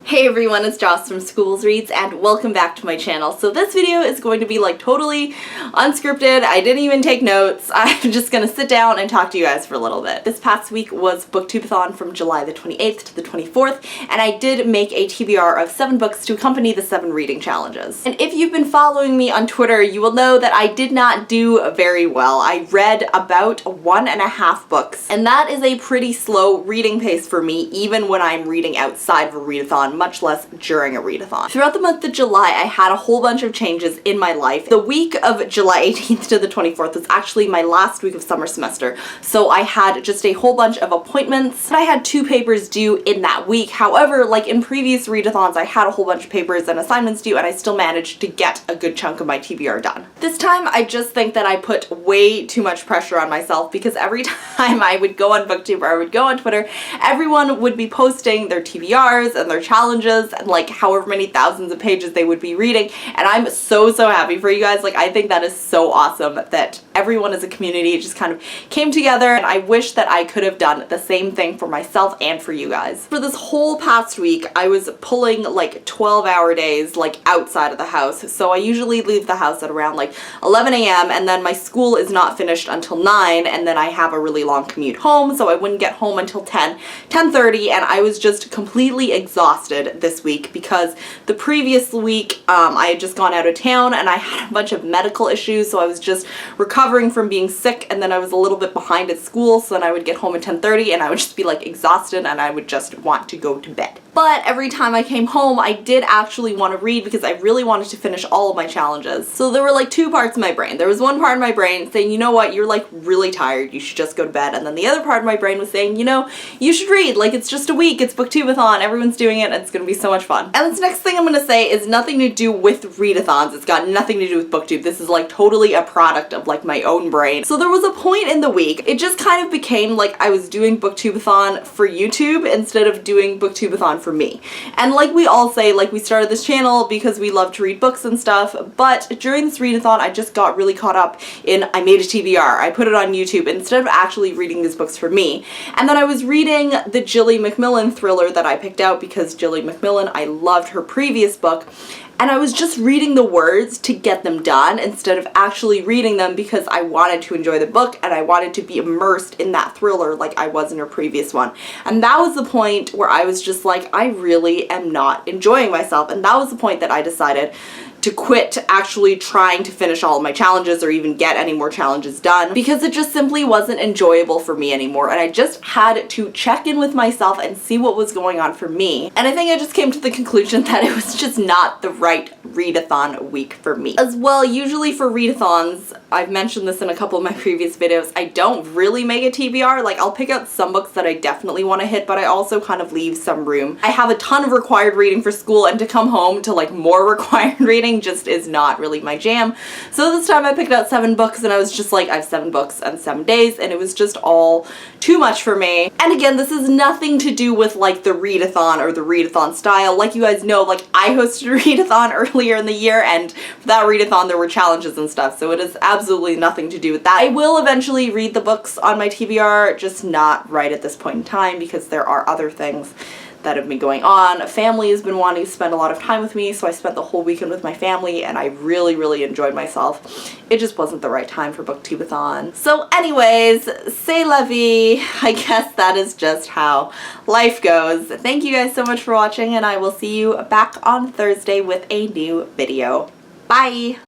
Hey everyone, it's Joss from squibblesreads and welcome back to my channel. So this video is going to be like totally unscripted. I didn't even take notes. I'm just gonna sit down and talk to you guys for a little bit. This past week was Booktube-a-thon from July the 28th to the 24th, and I did make a TBR of 7 books to accompany the 7 reading challenges. And if you've been following me on Twitter, you will know that I did not do very well. I read about 1.5 books, and that is a pretty slow reading pace for me, even when I'm reading outside of a readathon, much less during a readathon. Throughout the month of July, I had a whole bunch of changes in my life. The week of July 18th to the 24th was actually my last week of summer semester, so I had just a whole bunch of appointments. I had 2 papers due in that week. However, like in previous readathons, I had a whole bunch of papers and assignments due, and I still managed to get a good chunk of my TBR done. This time, I just think that I put way too much pressure on myself, because every time I would go on Booktube or I would go on Twitter, everyone would be posting their TBRs and their challenges and like however many thousands of pages they would be reading, and I'm so happy for you guys. Like, I think that is so awesome that everyone as a community just kind of came together, and I wish that I could have done the same thing for myself and for you guys. For this whole past week, I was pulling like 12-hour days like outside of the house. So I usually leave the house at around like 11 a.m. and then my school is not finished until 9, and then I have a really long commute home, so I wouldn't get home until 10:30, and I was just completely exhausted this week because the previous week I had just gone out of town and I had a bunch of medical issues, so I was just recovering from being sick, and then I was a little bit behind at school, so then I would get home at 10:30 and I would just be like exhausted and I would just want to go to bed. But every time I came home, I did actually want to read because I really wanted to finish all of my challenges. So there were like 2 parts of my brain. There was one part of my brain saying, you know what, you're like really tired, you should just go to bed. And then the other part of my brain was saying, you know, you should read, like it's just a week, it's Booktube-a-thon, everyone's doing it, and it's gonna be so much fun. And this next thing I'm gonna say is nothing to do with readathons. It's got nothing to do with Booktube. This is like totally a product of like my own brain. So there was a point in the week, it just kind of became like I was doing Booktube-a-thon for YouTube instead of doing Booktube-a-thon for me. And like we all say, like we started this channel because we love to read books and stuff, but during this readathon I just got really caught up in I made a TBR, I put it on YouTube instead of actually reading these books for me. And then I was reading the Jilly McMillan thriller that I picked out because Jilly McMillan, I loved her previous book, and I was just reading the words to get them done instead of actually reading them because I wanted to enjoy the book and I wanted to be immersed in that thriller like I was in her previous one. And that was the point where I was just like, I really am not enjoying myself, and that was the point that I decided to quit actually trying to finish all of my challenges or even get any more challenges done, because it just simply wasn't enjoyable for me anymore, and I just had to check in with myself and see what was going on for me. And I think I just came to the conclusion that it was just not the right readathon week for me. As well, usually for readathons, I've mentioned this in a couple of my previous videos, I don't really make a TBR. Like, I'll pick out some books that I definitely want to hit, but I also kind of leave some room. I have a ton of required reading for school, and to come home to like more required reading just is not really my jam. So this time I picked out 7 books, and I was just like, I have 7 books and 7 days, and it was just all too much for me. And again, this is nothing to do with like the readathon or the readathon style. Like you guys know, like I hosted a readathon earlier in the year, and for that readathon there were challenges and stuff, so it is absolutely nothing to do with that. I will eventually read the books on my TBR, just not right at this point in time because there are other things that have been going on. Family has been wanting to spend a lot of time with me, so I spent the whole weekend with my family and I really enjoyed myself. It just wasn't the right time for Booktube-a-thon. So anyways, c'est la vie. I guess that is just how life goes. Thank you guys so much for watching, and I will see you back on Thursday with a new video. Bye!